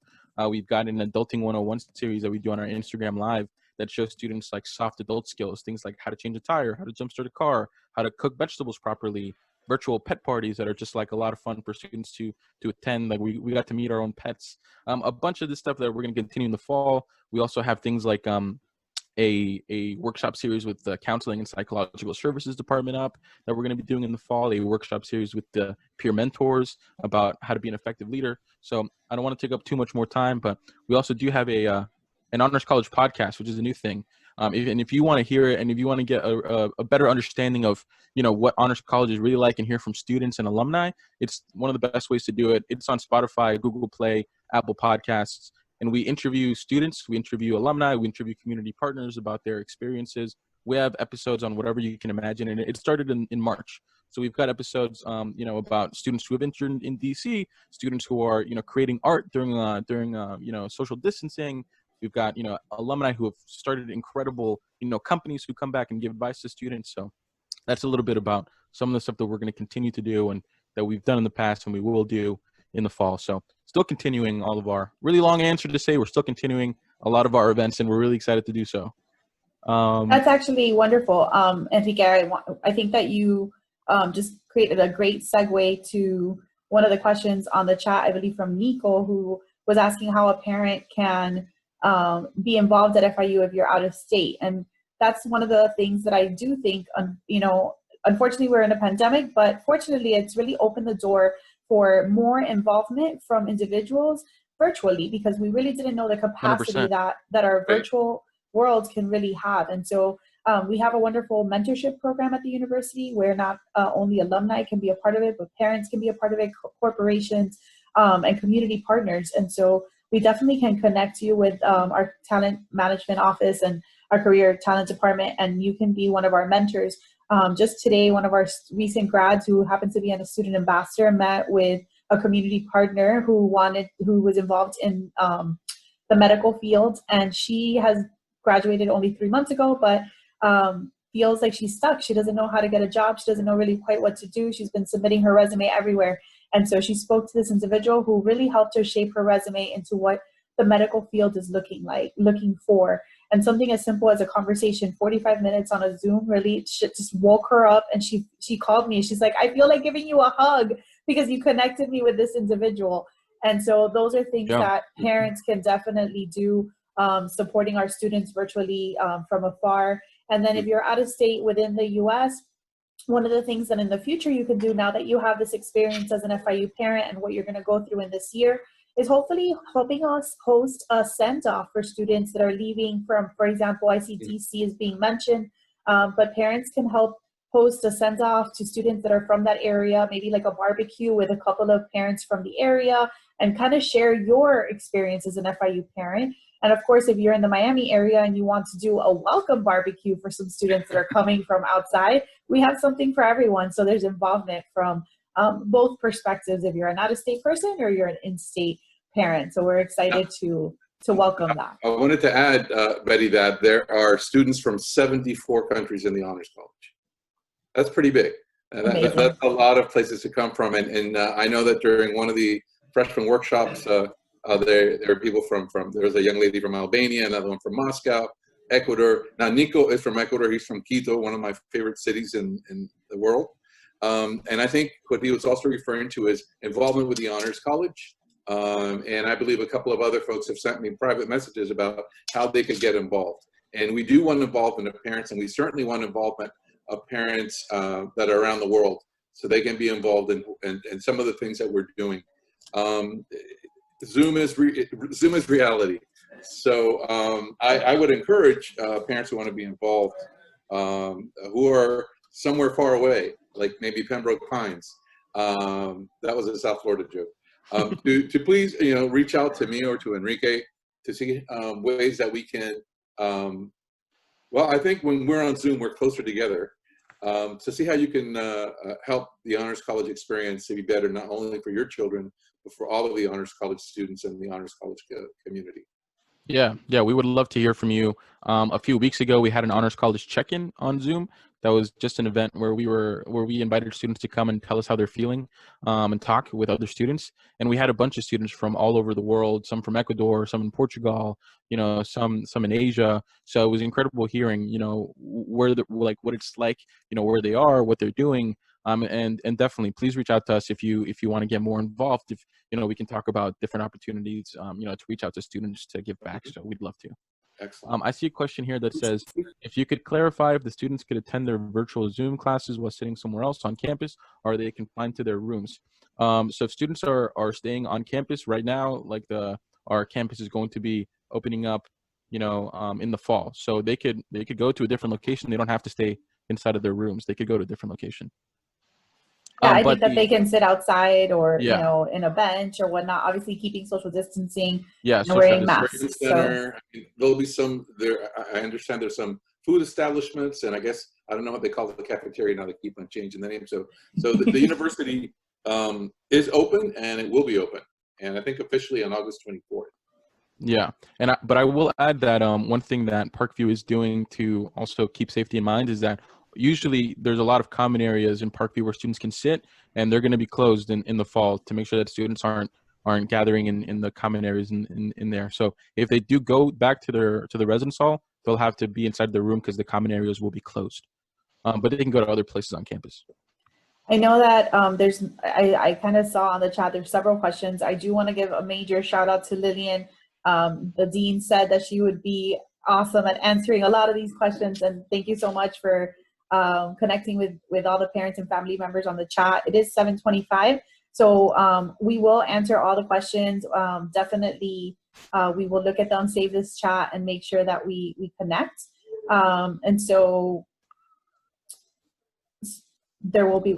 We've got an Adulting 101 series that we do on our Instagram Live that shows students soft adult skills, things like how to change a tire, how to jumpstart a car, how to cook vegetables properly, virtual pet parties that are just a lot of fun for students to attend. We got to meet our own pets. A bunch of this stuff that we're going to continue in the fall. We also have things like a workshop series with the Counseling and Psychological Services Department up that we're going to be doing in the fall, a workshop series with the peer mentors about how to be an effective leader. So I don't want to take up too much more time, but we also do have an Honors College podcast, which is a new thing. If you want to hear it and if you want to get a better understanding of, what Honors College is really like and hear from students and alumni, it's one of the best ways to do it. It's on Spotify, Google Play, Apple Podcasts, and we interview students, we interview alumni, we interview community partners about their experiences. We have episodes on whatever you can imagine, and it started in March. So we've got episodes, about students who have interned in DC, students who are, creating art during social distancing. We've got, alumni who have started incredible, companies who come back and give advice to students. So that's a little bit about some of the stuff that we're going to continue to do and that we've done in the past and we will do in the fall. So still continuing all of our, really long answer to say, we're still continuing a lot of our events and we're really excited to do so. That's actually wonderful. Enrique, I think that you just created a great segue to one of the questions on the chat, I believe from Nico, who was asking how a parent can be involved at FIU if you're out of state. And that's one of the things that I do think, unfortunately we're in a pandemic, but fortunately it's really opened the door for more involvement from individuals virtually, because we really didn't know the capacity 100%. that our virtual worlds can really have. And so we have a wonderful mentorship program at the university where not only alumni can be a part of it, but parents can be a part of it, corporations, and community partners. And so we definitely can connect you with our talent management office and our career talent department, and you can be one of our mentors. Just today, one of our recent grads who happens to be a student ambassador met with a community partner who was involved in the medical field, and she has graduated only 3 months ago, but feels like she's stuck. She doesn't know how to get a job. She doesn't know really quite what to do. She's been submitting her resume everywhere. And so she spoke to this individual who really helped her shape her resume into what the medical field is looking for. And something as simple as a conversation, 45 minutes on a Zoom, really just woke her up. And she called me. She's like, I feel like giving you a hug because you connected me with this individual. And so those are things that parents can definitely do, supporting our students virtually from afar. And then if you're out of state within the US, one of the things that in the future you can do now that you have this experience as an FIU parent and what you're going to go through in this year is hopefully helping us host a send-off for students that are leaving from, for example, ICTC is being mentioned, but parents can help host a send-off to students that are from that area, maybe like a barbecue with a couple of parents from the area, and kind of share your experience as an FIU parent. And of course, if you're in the Miami area and you want to do a welcome barbecue for some students that are coming from outside, we have something for everyone. So there's involvement from both perspectives, if you're an out-of-state person or you're an in-state parent. So we're excited to welcome that. I wanted to add, Betty, that there are students from 74 countries in the Honors College. That's pretty big. That's a lot of places to come from. And I know that during one of the freshman workshops, there are people from there's a young lady from Albania, another one from Moscow, Ecuador. Now, Nico is from Ecuador. He's from Quito, one of my favorite cities in the world. And I think what he was also referring to is involvement with the Honors College. And I believe a couple of other folks have sent me private messages about how they could get involved. And we do want involvement of parents, and we certainly want involvement of parents that are around the world so they can be involved in some of the things that we're doing. Zoom is reality. So I would encourage parents who want to be involved, who are somewhere far away, like maybe Pembroke Pines. That was a South Florida joke. To please, reach out to me or to Enrique to see ways that we can. Well, I think when we're on Zoom, we're closer together. To see how you can help the Honors College experience to be better, not only for your children, but for all of the Honors College students and the Honors College community. Yeah, we would love to hear from you. A few weeks ago, we had an Honors College check-in on Zoom. That was just an event where we invited students to come and tell us how they're feeling, and talk with other students. And we had a bunch of students from all over the world, some from Ecuador, some in Portugal, some in Asia. So it was incredible hearing, what it's like, where they are, what they're doing. And definitely please reach out to us if you want to get more involved. If we can talk about different opportunities, to reach out to students to give back. So we'd love to. Excellent. I see a question here that says, if you could clarify if the students could attend their virtual Zoom classes while sitting somewhere else on campus, or are they confined to their rooms? So if students are staying on campus right now, like our campus is going to be opening up, in the fall, so they could go to a different location. They don't have to stay inside of their rooms. They could go to a different location. Yeah, I think that they can sit outside or, in a bench or whatnot, obviously keeping social distancing and wearing masks. Center, there'll be some there. I understand there's some food establishments, and I guess, I don't know what they call the cafeteria now. They keep on changing the name. So the university is open, and it will be open. And I think officially on August 24th. Yeah, but I will add that one thing that Parkview is doing to also keep safety in mind is that usually there's a lot of common areas in Parkview where students can sit, and they're going to be closed in the fall to make sure that students aren't gathering in the common areas in there. So if they do go back to the residence hall, they'll have to be inside their room because the common areas will be closed. But they can go to other places on campus. I know that I kind of saw on the chat, there's several questions. I do want to give a major shout out to Lillian. The dean said that she would be awesome at answering a lot of these questions, and thank you so much for connecting with all the parents and family members on the chat. It is 7:25, so we will answer all the questions. Definitely, we will look at them, save this chat, and make sure that we connect. And so there will be,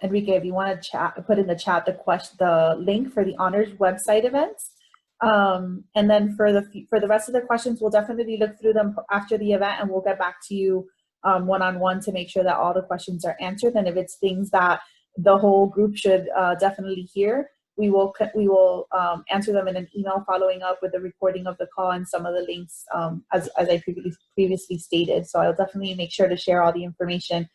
Enrique, if you want to put in the chat the link for the Honors website events. And then for the rest of the questions, we'll definitely look through them after the event, and we'll get back to you one-on-one to make sure that all the questions are answered. And if it's things that the whole group should definitely hear, we will answer them in an email following up with the recording of the call and some of the links as I previously stated. So I'll definitely make sure to share all the information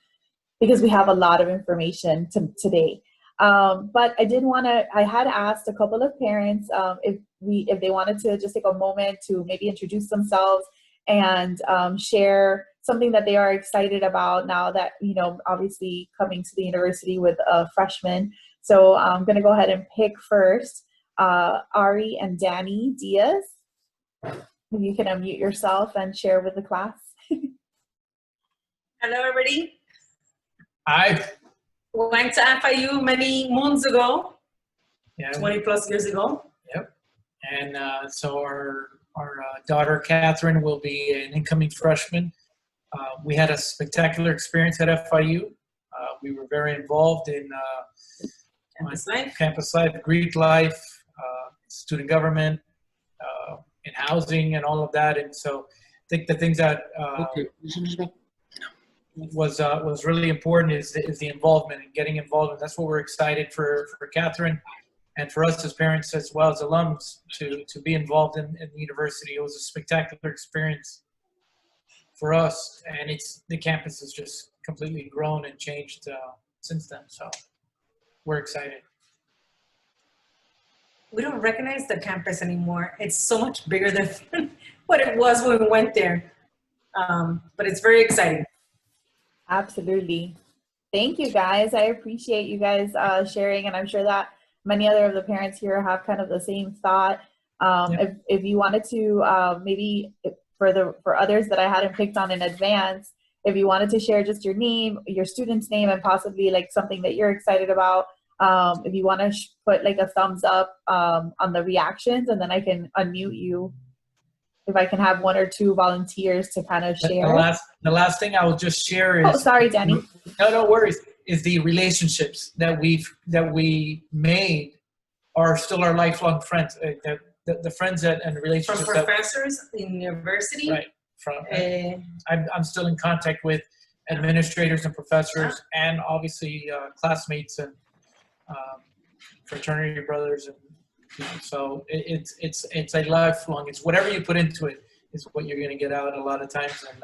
because we have a lot of information today. But I had asked a couple of parents if they wanted to just take a moment to maybe introduce themselves and share something that they are excited about now that, obviously coming to the university with a freshman. So I'm going to go ahead and pick first Ari and Danny Diaz. If you can unmute yourself and share with the class. Hello, everybody. Hi. Went to FIU many moons ago, Yeah. 20 plus years ago. Yep. And so our daughter Catherine will be an incoming freshman. We had a spectacular experience at FIU. We were very involved in campus life, Greek life, student government, in housing, and all of that. And so I think the things that was really important is the involvement and getting involved. And that's what we're excited for Catherine and for us as parents as well as alums to be involved in the university. It was a spectacular experience for us, and the campus has just completely grown and changed since then. So we're excited. We don't recognize the campus anymore. It's so much bigger than what it was when we went there. But it's very exciting. Absolutely. Thank you, guys. I appreciate you guys sharing, and I'm sure that many other of the parents here have kind of the same thought. If you wanted to, maybe for others that I hadn't picked on in advance, if you wanted to share just your name, your student's name, and possibly like something that you're excited about, if you want to put like a thumbs up on the reactions, and then I can unmute you. If I can have one or two volunteers to kind of share. The last thing I will just share is. Oh, sorry, Danny. No worries. Is the relationships that we made are still our lifelong friends. The friends and relationships. From professors in university. Right. I'm still in contact with administrators and professors, and obviously classmates and fraternity brothers and. So it's a lifelong. It's whatever you put into it is what you're going to get out a lot of times, and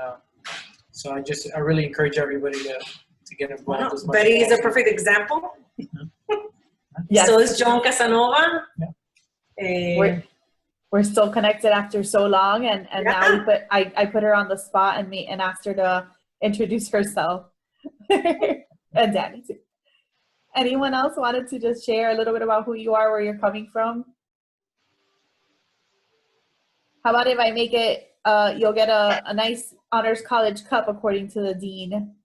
so I really encourage everybody to get involved. As much Betty as is a perfect example. Yes. So is John Casanova. Yeah. We're still connected after so long, and now I put her on the spot and asked her to introduce herself, and Danny too. Anyone else wanted to just share a little bit about who you are, where you're coming from? How about if I make it, you'll get a nice Honors College cup according to the dean.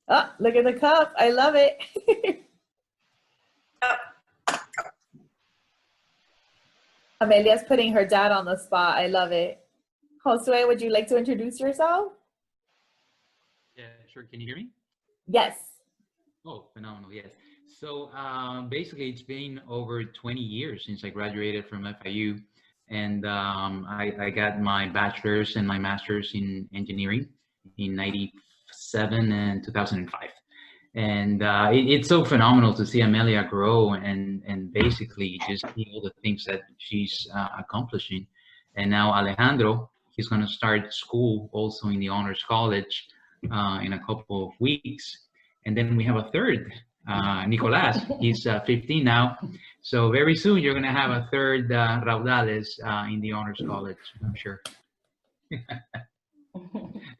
Oh, look at the cup. I love it. Amelia's putting her dad on the spot. I love it. Josue, would you like to introduce yourself? Yeah, sure. Can you hear me? Yes. Oh, phenomenal. Yes. So basically, it's been over 20 years since I graduated from FIU, and I got my bachelor's and my master's in engineering in 97 and 2005. And it's so phenomenal to see Amelia grow and basically just see all the things that she's accomplishing. And now Alejandro, he's going to start school also in the Honors College in a couple of weeks. And then we have a third, Nicolas. He's 15 now. So very soon you're going to have a third Raudales in the Honors College, I'm sure.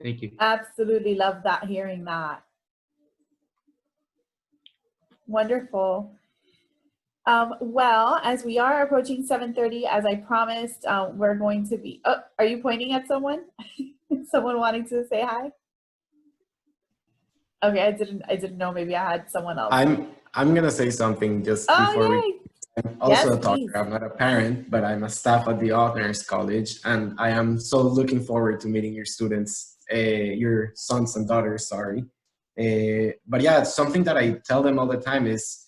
Thank you. Absolutely love that, hearing that. Wonderful. Well, as we are approaching 7:30, as I promised, we're going to be, oh, are you pointing at someone? Someone wanting to say hi? Okay, I didn't know, maybe I had someone else. I'm gonna say something just before we. I'm also a talker. I'm not a parent, but I'm a staff at the Honors College, and I am so looking forward to meeting your students, your sons and daughters, sorry. But yeah, something that I tell them all the time is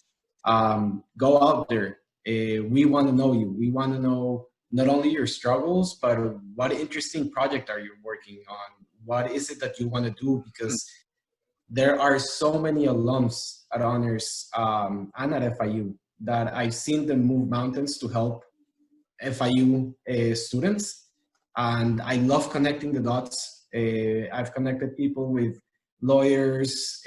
go out there. We want to know you. We want to know not only your struggles, but what interesting project are you working on? What is it that you want to do? Because there are so many alums at Honors and at FIU that I've seen them move mountains to help FIU students. And I love connecting the dots. I've connected people with lawyers,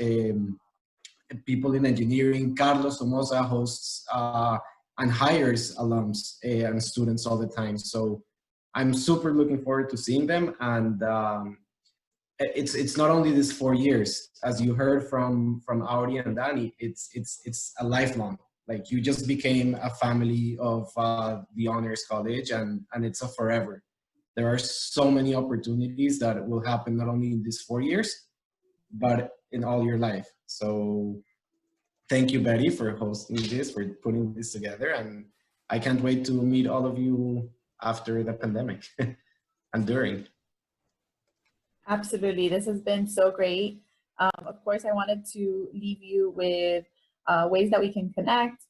people in engineering. Carlos Somoza hosts and hires alums and students all the time. So I'm super looking forward to seeing them. And it's not only this 4 years, as you heard from Auri and Danny, it's a lifelong. Like, you just became a family of the Honors College, and it's a forever. There are so many opportunities that will happen not only in these 4 years, but in all your life. So thank you, Betty, for hosting this, for putting this together. And I can't wait to meet all of you after the pandemic and during. Absolutely. This has been so great. Of course, I wanted to leave you with ways that we can connect,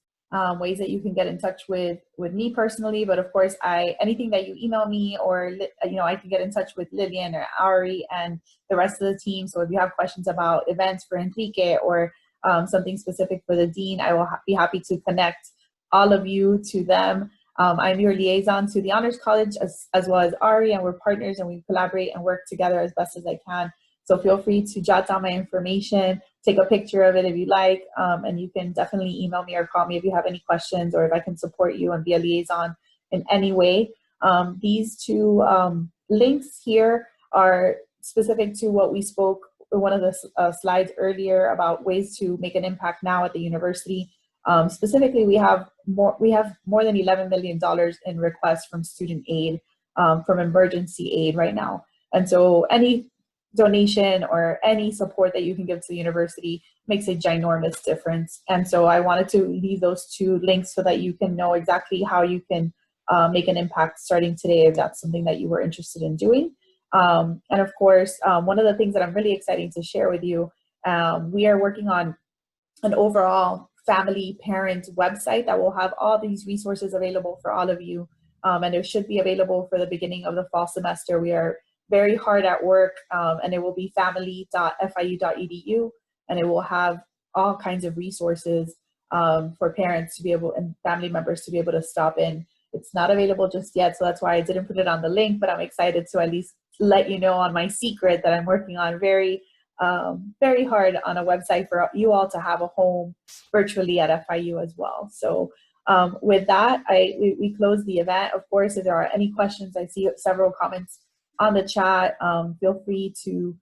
ways that you can get in touch with me personally. But of course, anything that you email me, or I can get in touch with Lillian or Auri and the rest of the team. So if you have questions about events for Enrique or something specific for the dean, I will be happy to connect all of you to them. I'm your liaison to the Honors College as well as Auri, and we're partners and we collaborate and work together as best as I can. So feel free to jot down my information, take a picture of it if you like, and you can definitely email me or call me if you have any questions, or if I can support you and be a liaison in any way. These two links here are specific to what we spoke in one of the slides earlier about ways to make an impact now at the university. Specifically, we have more than $11 million in requests from student aid, from emergency aid right now. And so any donation or any support that you can give to the university makes a ginormous difference. And so I wanted to leave those two links so that you can know exactly how you can make an impact starting today, if that's something that you were interested in doing. And of course, one of the things that I'm really excited to share with you, we are working on an overall family parent website that will have all these resources available for all of you. And it should be available for the beginning of the fall semester. We are very hard at work, and it will be family.fiu.edu, and it will have all kinds of resources for parents to be able, and family members to be able to stop in. It's not available just yet, so that's why I didn't put it on the link, but I'm excited to at least let you know on my secret that I'm working on very hard on a website for you all to have a home virtually at FIU as well. So with that, we close the event. Of course, if there are any questions, I see several comments on the chat. Feel free to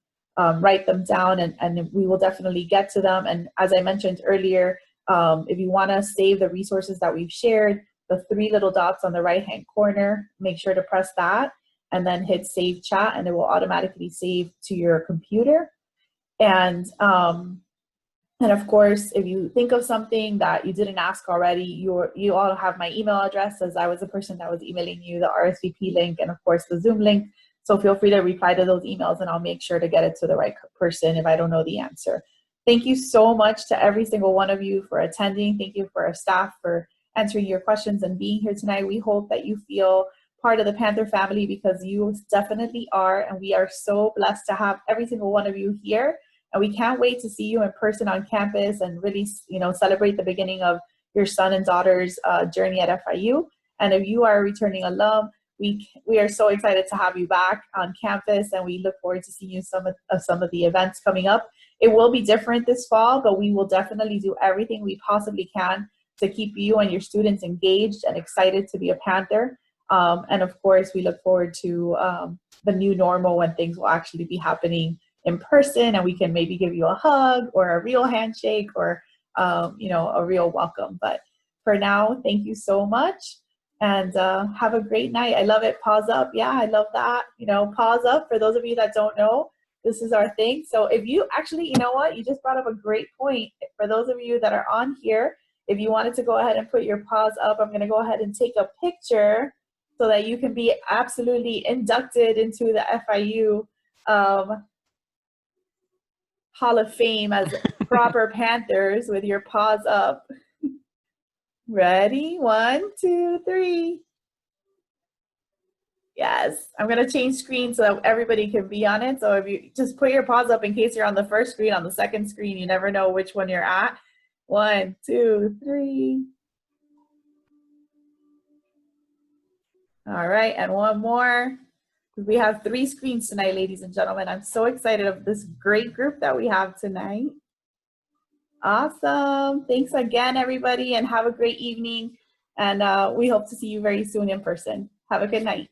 write them down, and we will definitely get to them. And as I mentioned earlier, if you want to save the resources that we've shared, the 3 little dots on the right-hand corner, make sure to press that and then hit Save Chat, and it will automatically save to your computer. And of course, if you think of something that you didn't ask already, you all have my email address, as I was the person that was emailing you the RSVP link and of course the Zoom link. So feel free to reply to those emails, and I'll make sure to get it to the right person if I don't know the answer. Thank you so much to every single one of you for attending. Thank you for our staff for answering your questions and being here tonight. We hope that you feel part of the Panther family, because you definitely are, and we are so blessed to have every single one of you here. And we can't wait to see you in person on campus and really, celebrate the beginning of your son and daughter's journey at FIU. And if you are a returning alum, we are so excited to have you back on campus, and we look forward to seeing you some of the events coming up. It will be different this fall, but we will definitely do everything we possibly can to keep you and your students engaged and excited to be a Panther. And of course, we look forward to the new normal, when things will actually be happening in person, and we can maybe give you a hug or a real handshake or a real welcome. But for now, thank you so much, and have a great night. I love it. Pause up. Yeah, I love that. Pause up. For those of you that don't know, this is our thing. So if you actually, you just brought up a great point. For those of you that are on here, if you wanted to go ahead and put your pause up, I'm going to go ahead and take a picture so that you can be absolutely inducted into the FIU Hall of Fame as proper Panthers with your paws up. Ready? 1, 2, 3. Yes, I'm gonna change screen so that everybody can be on it. So if you just put your paws up in case you're on the first screen, on the second screen, you never know which one you're at. 1, 2, 3. All right, and one more. We have 3 screens tonight, ladies and gentlemen. I'm so excited of this great group that we have tonight. Awesome. Thanks again, everybody, and have a great evening. And we hope to see you very soon in person. Have a good night.